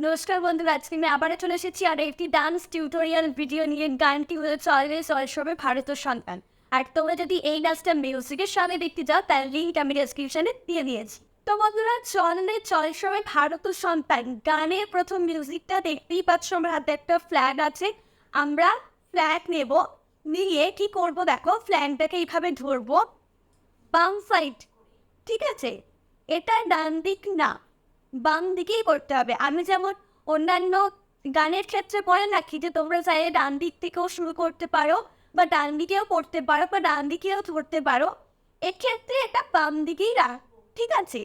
নমস্কার বন্ধুরা, আজকে আমি আবারও চলে এসেছি আর একটি ডান্স টিউটোরিয়াল ভিডিও নিয়ে। গানটি হলো চল সবে ভারত সন্তান। আর তোমরা যদি এই ডান্সটা মিউজিকের সাথে দেখতে যাও তার লিঙ্ক আমি ডেসক্রিপশনে দিয়ে দিয়েছি। তো বন্ধুরা, চল সবে ভারত সন্তান গানের প্রথম মিউজিকটা দেখতেই পাচ্ছ, আমার হাতে একটা ফ্ল্যাগ আছে। আমরা ফ্ল্যাগ নেব, নিয়ে কি করব দেখো, ফ্ল্যাগটাকে এইভাবে ধরবো বাম সাইড, ঠিক আছে? এটা ডান দিক না, বাম দিকেই করতে হবে। আমি যেমন অন্যান্য গানের ক্ষেত্রে বলে রাখি যে তোমরা চাইলে ডান দিক থেকেও শুরু করতে পারো, বা ডান দিকেও করতে পারো, বা ডান দিকেও ধরতে পারো। এক্ষেত্রে এটা বাম দিকেই রাখ, ঠিক আছে?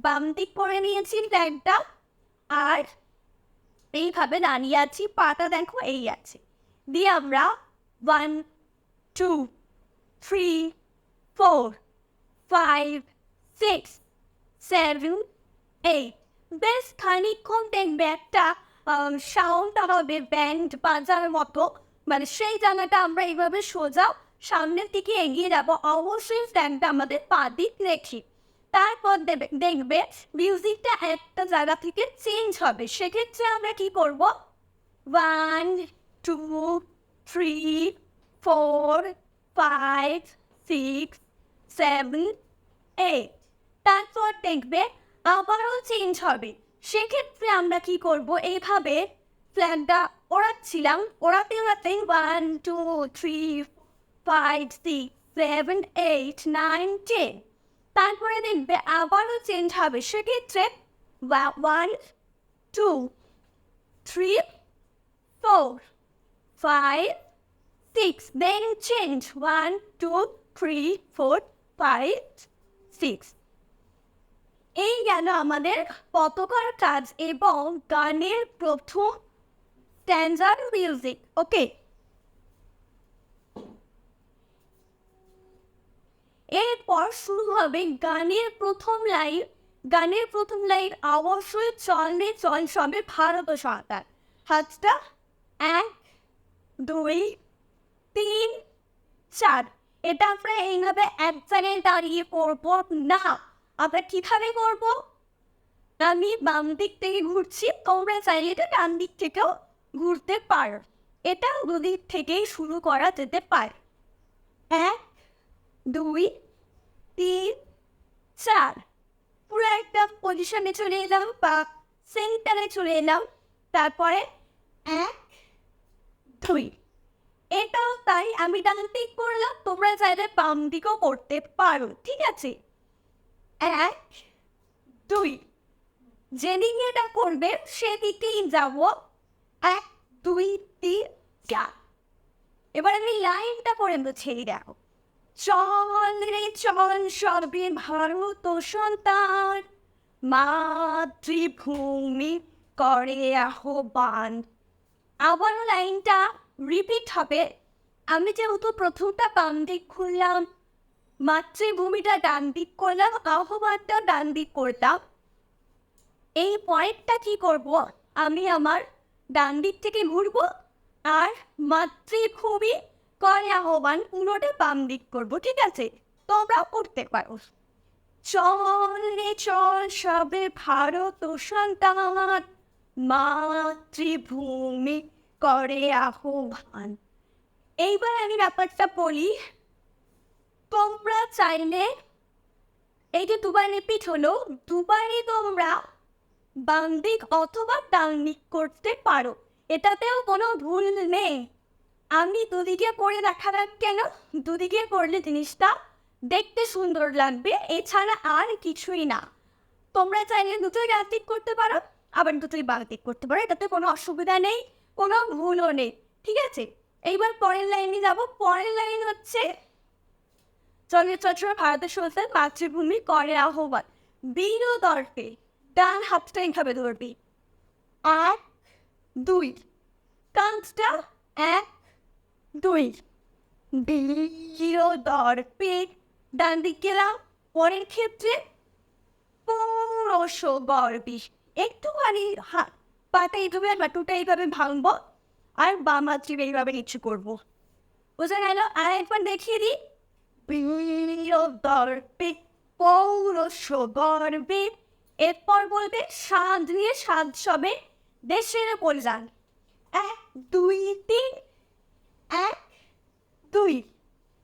বাম দিক করে নিয়েছি ফ্ল্যাগটা, আর এইভাবে দাঁড়িয়ে আছি, পাটা দেখো এই আছে। দিয়ে আমরা 1 2 3 4 5 6 7 8 বেশ খানিকক্ষণ দেখবে একটা সাউন্ড হবে ব্যান্ড বাজার মতো, মানে সেই জায়গাটা আমরা এইভাবে সোজা সামনের দিকে এগিয়ে যাব। অবশ্যই স্ট্যান্ডটা আমাদের পা দিক রেখে, তারপর দেখবে মিউজিকটা একটা জায়গা থেকে চেঞ্জ হবে। সেক্ষেত্রে আমরা কি করব, 1 2 3 4 5 6 7 8, তারপর দেখবে আবারও চেঞ্জ হবে। সেক্ষেত্রে আমরা কি করব, এইভাবে ফ্ল্যাগটা ওড়াচ্ছিলাম, ওড়াতে ওড়াতে 1 2 3 5 6 7 8 9 10, তারপরে দেখবে আবারও চেঞ্জ হবে। সেক্ষেত্রে 1 2 3 4 5 6, then change 1 2 3 4 5 6। এই গেল আমাদের পতাকার কাজ এবং গানের প্রথম স্ট্যান্ডার মিউজিক। ওকে, এরপর শুরু হবে গানের প্রথম লাইন। গানের প্রথম লাইন অবশ্যই চল সবে ভারত সন্তান। হাতটা 1 2 3 4, এটা আমরা এইভাবে এক জায়গায় দাঁড়িয়ে করবো না। আমরা কিভাবে করব, আমি বাম দিক থেকে ঘুরছি, তোমরা চাইলে এটা ডান দিক থেকেও ঘুরতে পারো। এটা দুদিক থেকেই শুরু করা যেতে পারে। 1 2 3 4, পুরো একটা পজিশনে চলে এলাম বা সেন্টারে চলে এলাম। তারপরে 1 2, এটাও তাই, আমি ডান দিক করলাম, তোমরা চাইলে বাম দিকেও করতে পারো, ঠিক আছে? 1 2, যেদিকে এটা করবে সেদিকেই যাব। 1 2 3 4। এবার আমি লাইনটা করে ছেড়ে দেখো, চল রে চল সবে ভারত সন্তান, মাতৃভূমি করে আহ্বান। আবার লাইনটা রিপিট হবে। আমি যেহেতু প্রথমটা বাম দিক খুললাম, মাতৃভূমিটা ডান দিক করলাম, আহ্বানটা ডান দিক করলাম, এই পয়েন্টটা কি করব, আমি আমার ডান দিক থেকে ঘুরবো আর মাতৃভূমি করে আহ্বান পুরোটা বাম দিক করবো, ঠিক আছে? তোমরাও করতে পারো। চল রে চল সবে ভারত সন্তান, মাতৃভূমি করে আহ্বান। এইবার আমি ব্যাপারটা বলি, তোমরা চাইলে এই যে দুবার রিপিট হলো, দুবারই তোমরা বাম দিক অথবা ডান দিক করতে পারো, এটাতেও কোনো ভুল নেই। আমি দুদিকে করে দেখালাম কেন, দুদিকে করলে জিনিসটা দেখতে সুন্দর লাগবে, এছাড়া আর কিছুই না। তোমরা চাইলে দুটোই ডান দিক করতে পারো, আবার দুটোই বাম দিক করতে পারো, এটাতে কোনো অসুবিধা নেই, কোনো ভুলও নেই, ঠিক আছে? এইবার পরের লাইনে যাব। পরের লাইন হচ্ছে চল ভারতের সন্তান, মাতৃভূমি করে আহ্বান। বীর দর্পে ডান হাতটা এইভাবে ধরবি, 1 2, কাঁধটা 1 2, বীর দর্পে ডান দিক গেলাম। পরের ক্ষেত্রে পৌরষ গর্বি, একটুখানি পাটা এইভাবে হাঁটুটা এইভাবে ভাঙবো আর বাম হাতটি এইভাবে নিচু করবো। বোঝা গেল? আর একবার দেখিয়ে দিই, বীর দর্পে পৌরষ গর্বে। এরপর বলবে সাধ নিয়ে সাধ সবে দেশের কল্যাণ। 1 2 3 1 2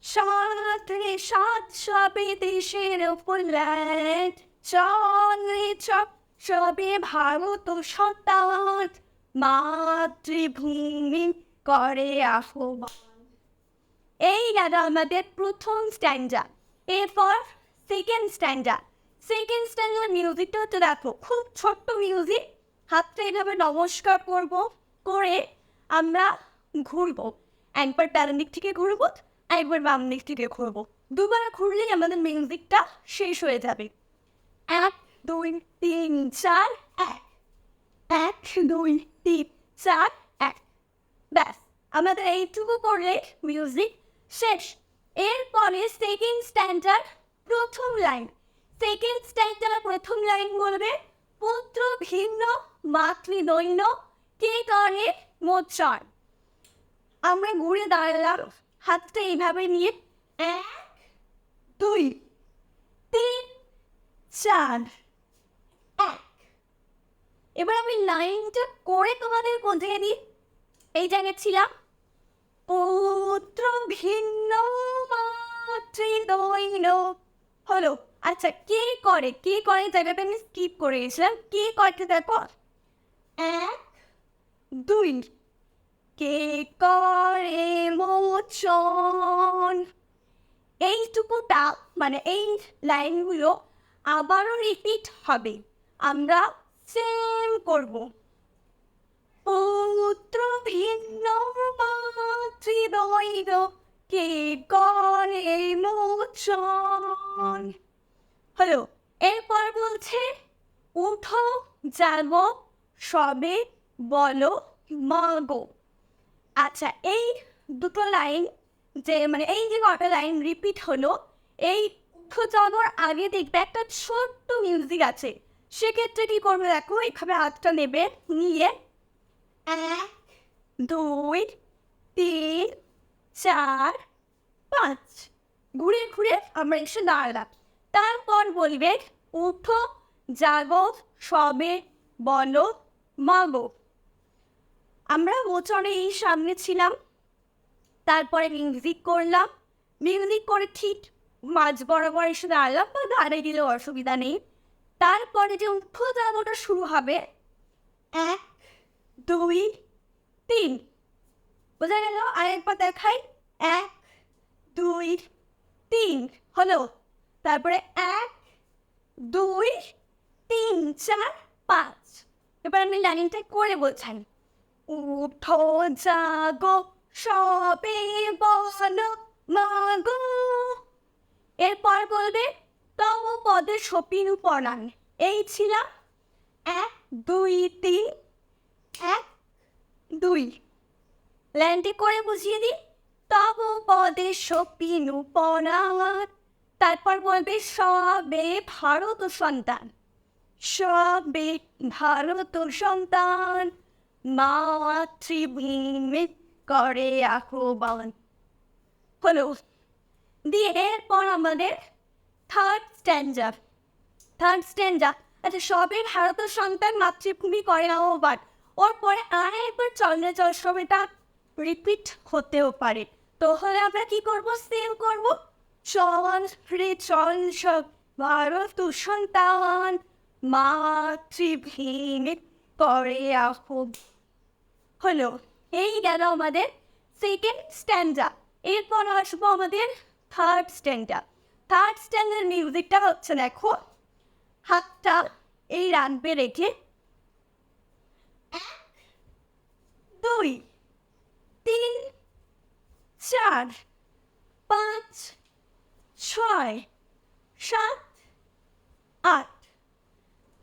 সাত রে সাত সবে দেশের কল্যাণ, চল রে চল সবে ভারত সন্তান, মাতৃভূমি করে আহ্বান। এই গেল আমাদের প্রথম স্ট্যান্ডা। এরপর সেকেন্ড স্ট্যান্ডা। সেকেন্ড স্ট্যান্ডার মিউজিকটা হচ্ছে দেখো খুব ছোট্ট মিউজিক। হাতটা এইভাবে নমস্কার করব, করে আমরা ঘুরবো। একবার ডান দিক থেকে ঘুরবো, একবার বাম দিক থেকে ঘুরবো। দুবার ঘুরলেই আমাদের মিউজিকটা শেষ হয়ে যাবে। 1 2 3 4 1 1 2 3 4 1। ব্যাস, আমাদের এইটুকু করলে মিউজিক শেষ। এরপরে সেকেন্ড স্ট্যান্ডার প্রথম লাইন। সেকেন্ড স্ট্যান্ডার প্রথম লাইন বলবে, পুত্র ভিন্ন মাতৃদৈন্য কে করে মোচন। আমরা ঘুরে দাঁড়ালাম, হাতটা এইভাবে নিয়ে 1 2 3 4 1। এবার আমি লাইনটা করে তোমাদের বোঝিয়ে দিই। এই জায়গায় ছিলাম, পুত্র ভিন্ন মাতৃদৈন্য হলো। আচ্ছা, কে করে, কে করে জায়গাটা আমি স্কিপ করে গেছিলাম। কে করতে দেখো, 1 2 কে করে মোচন। এইটুকুটা মানে এই লাইনগুলো আবারও রিপিট হবে, আমরা সেম করব। পুত্র ভিন্ন মাতৃদৈন্য কে করে মোচন হলো। এরপর বলছে, উঠো যাব সবে বলো মাগো। আচ্ছা, এই দুটো লাইন যে মানে এই যে কটা লাইন রিপিট হলো, এই উঠো যাওয়ার আগে দেখবে একটা ছোট্ট মিউজিক আছে। সেক্ষেত্রে কি করবে দেখো, এইভাবে হাতটা নেবে, নিয়ে 1 2 3 4 5 ঘুরে ঘুরে আমরা এসে দাঁড়ালাম। তারপর বলবে, উঠো জাগো সবে বলো মাগো। আমরা মোচনে এই সামনে ছিলাম, তারপরে মিউজিক করলাম। মিউজিক করে ঠিক মাঝ বরাবর এসে দাঁড়ালাম, বা দাঁড়িয়ে দিলেও অসুবিধা নেই। তারপরে যে উঠো জাগোটা শুরু হবে, 1 2 3। বোঝা গেল? আরেকবার দেখাই, 1 2 3 হলো। তারপরে 1 2 3 4 5। এবার আমি লাইনটা করে বলছেন, উঠো জাগো সবে বলো মাগো। এরপর বলবে, তব পদে সপিনু পরাণ। এই ছিলাম, 1 2 3 1 2। লাইনটি করে বুঝিয়ে দিই, তব পদে সপিনু পরাণ। তারপর বলবে, সবে ভারত সন্তান, সবে ভারত সন্তান, মাতৃভূমি করে আহ্বান হলো। দিয়ে এরপর আমাদের থার্ড স্ট্যান্ডা। থার্ড স্ট্যান্ডা, আচ্ছা, সবে ভারত সন্তান মাতৃভূমি করে আহ্বান, ওর পরে আর একবার চলে চল সবেটা রিপিট হতেও পারে। তো হলে আমরা কি করব, সেম করব, চল রে চল সব ভারত সন্তান, মাতৃভূমি করে আহ্বান হলো। এই গেল আমাদের সেকেন্ড স্ট্যান্ডা। এরপর আসবো আমাদের থার্ড স্ট্যান্ডা। থার্ড স্ট্যান্ডার মিউজিকটা হচ্ছে দেখো, হাতটা এই রাখবে রেখে 1 2 3 4 5 6 7 8।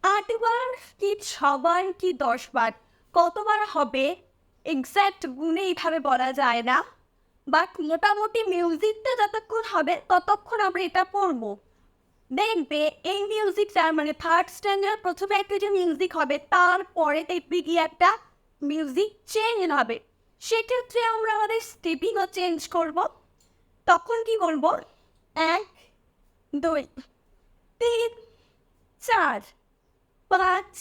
8 বার কি 6 বার কি 10 বার, কতবার হবে এক্স্যাক্ট গুণে এইভাবে বলা যায় না, বাট মোটামুটি মিউজিকটা যতক্ষণ হবে ততক্ষণ আমরা এটা পড়বো। দেখবে এই মিউজিকটা মানে থার্ড স্ট্যান্ডার্ড প্রথমে একটা যে মিউজিক হবে, তারপরে দেখবে গিয়ে একটা মিউজিক চেঞ্জ হবে। সেক্ষেত্রে আমরা আমাদের স্টেপিংও চেঞ্জ করব। তখন কি করবো, 1 2 3 4 5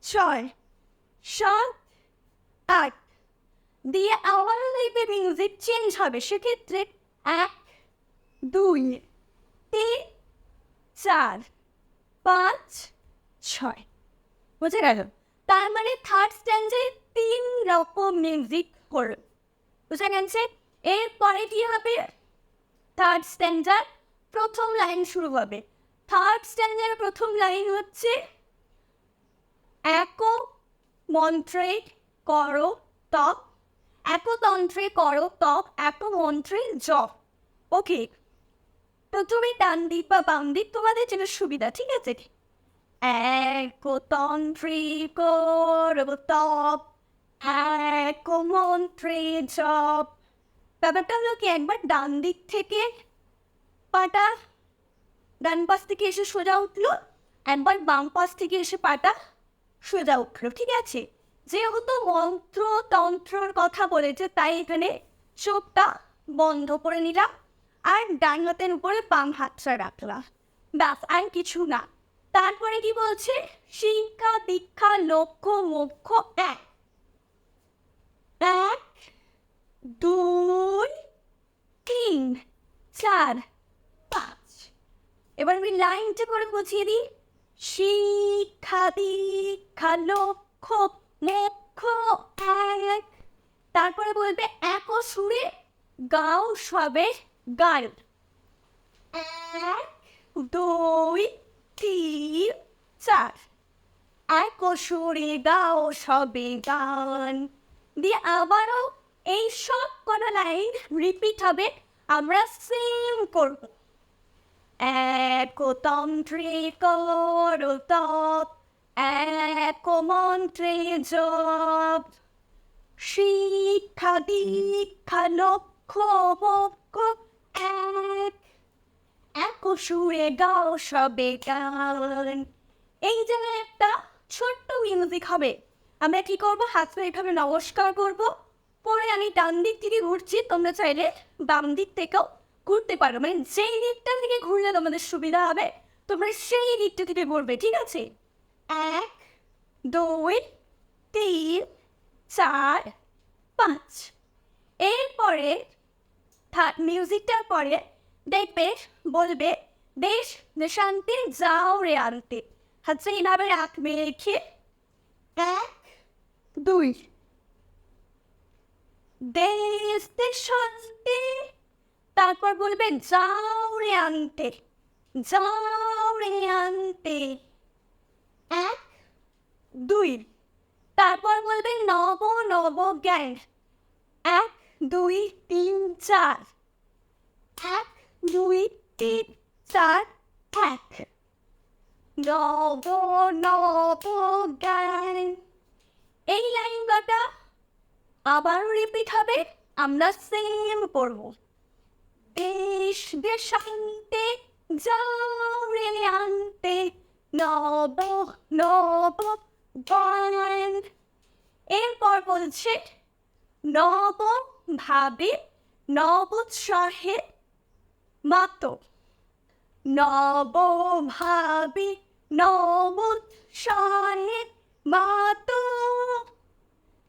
6 সাত আট দিয়ে আবারও দেখবে মিউজিক চেঞ্জ হবে, সেক্ষেত্রে 1 2 3 4 5 6, বুঝে গেল? তার মানে থার্ড স্ট্যান্ডে 3 রকম মিউজিক করবে, বুঝে গেছে? এরপরে কি হবে? থার্ড স্ট্যান্ডার প্রথম লাইন শুরু হবে। থার্ড স্ট্যান্ডার প্রথম লাইন হচ্ছে এক মন্ত্রে করো তপ, একতন্ত্রে করো তপ, এক মন্ত্রে জপ। ওকে, প্রথমে ডান দিক বা বাম দিক তোমাদের যেটা সুবিধা, ঠিক আছে? একতন্ত্রে করো তপ, এক মন্ত্রে জপ। ব্যাপারটা হলো কি, একবার ডান দিক থেকে পাটা ডান পাশ থেকে এসে সোজা উঠলো, একবার বাম পাশ থেকে এসে পাটা সোজা উঠলো, ঠিক আছে? যেহেতু মন্ত্র তন্ত্রর কথা বলেছে তাই এখানে চোখটা বন্ধ করে নিলাম আর ডান হাতের উপরে বাম হাতটা রাখলাম, ব্যাস, আর কিছু না। তারপরে কি বলছে? শিক্ষা দীক্ষা লক্ষ্য মোক্ষ এক, 1 2 3 4 5। এবার আমি লাইনটা করে বুঝিয়ে দিই। শিক্ষা দীক্ষা লক্ষ্য মোক্ষ এক। তারপরে বলবে এক সুরে গাও সবে গান, 1 2 3 4। এক সুরে গাও সবে গান দিয়ে আবারও এই সব কটা লাইন রিপিট হবে, আমরা সেম করব। একতন্ত্রে করো তপ, এক মন্ত্রে জপ, শিক্ষা দীক্ষা লক্ষ্য মোক্ষ এক সুরে গাও সবে গান। এই জায়গায় একটা ছোট্ট মিউজিক হবে। আমরা কি করবো? হাতটা এইভাবে নমস্কার করব, পরে আমি ডান দিক থেকে ঘুরছি, তোমরা চাইলে বাম দিক থেকেও ঘুরতে পারো, মানে যেই দিকটা থেকে ঘুরলে তোমাদের সুবিধা হবে তোমরা সেই দিকটা থেকে ঘুরবে, ঠিক আছে? 1 2 3 4 5। এরপরে মিউজিকটার পরে দেখবে বলবে দেশ দেশান্তে যাও রে আনতে, হচ্ছে এইভাবে রাখবে, রেখে 1 2 দেশ দেশান্তে, তারপর বলবে যাও রে আনতে, যাও রে আনতে 1 2। তারপর বলবে নব নব জ্ঞান, 1 2 3 4, 1 2 3 4 1। নব নব জ্ঞান। এই লাইন কটা আবারও রিপিট হবে, আমরা সেম করব। দেশ দেশান্তে যাও রে আনতে, নব নব জ্ঞান। এরপর বলছে নব ভাবে নবোৎসাহে মাত, নব ভাবে নবোৎসাহে মাত।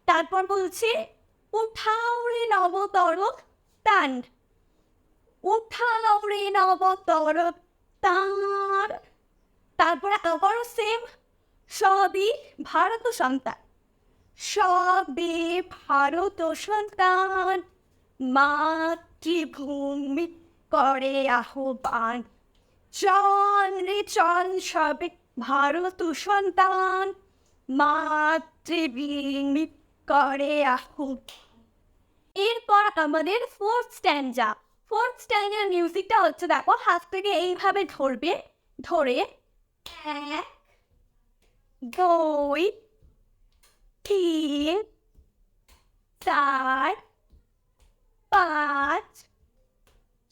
তারপর বলছে উঠাও রে নবতর তান, উঠাও রে নবতর তার। তারপরে আবারও সেম, সবই ভারত সন্তান, সবে ভারত সন্তান, মাতৃভূমি করে আহ্বান, চল রে চল সবে ভারত সন্তান, মাতৃভূমি করে আহ্বান। এরপর আমাদের ফোর্থ স্ট্যান্ডা। ফোর্থ স্ট্যান্ডার মিউজিকটা হচ্ছে, দেখো হাত থেকে এইভাবে ধরবে, ধরে 1 2 3 4 5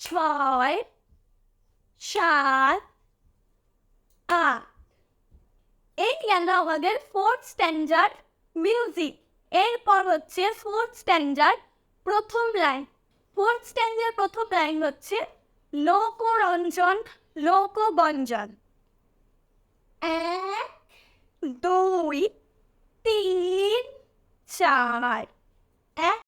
6 7 8। এই গেল আমাদের ফোর্থ স্ট্যান্ডার্ড মিউজিক। এরপর হচ্ছে ফোর্থ স্ট্যান্ডার্ড প্রথম লাইন। ফোর্থ স্ট্যান্ডার্ড প্রথম লাইন হচ্ছে লোকরঞ্জন লোকবঞ্জন, 1 2 3, 4,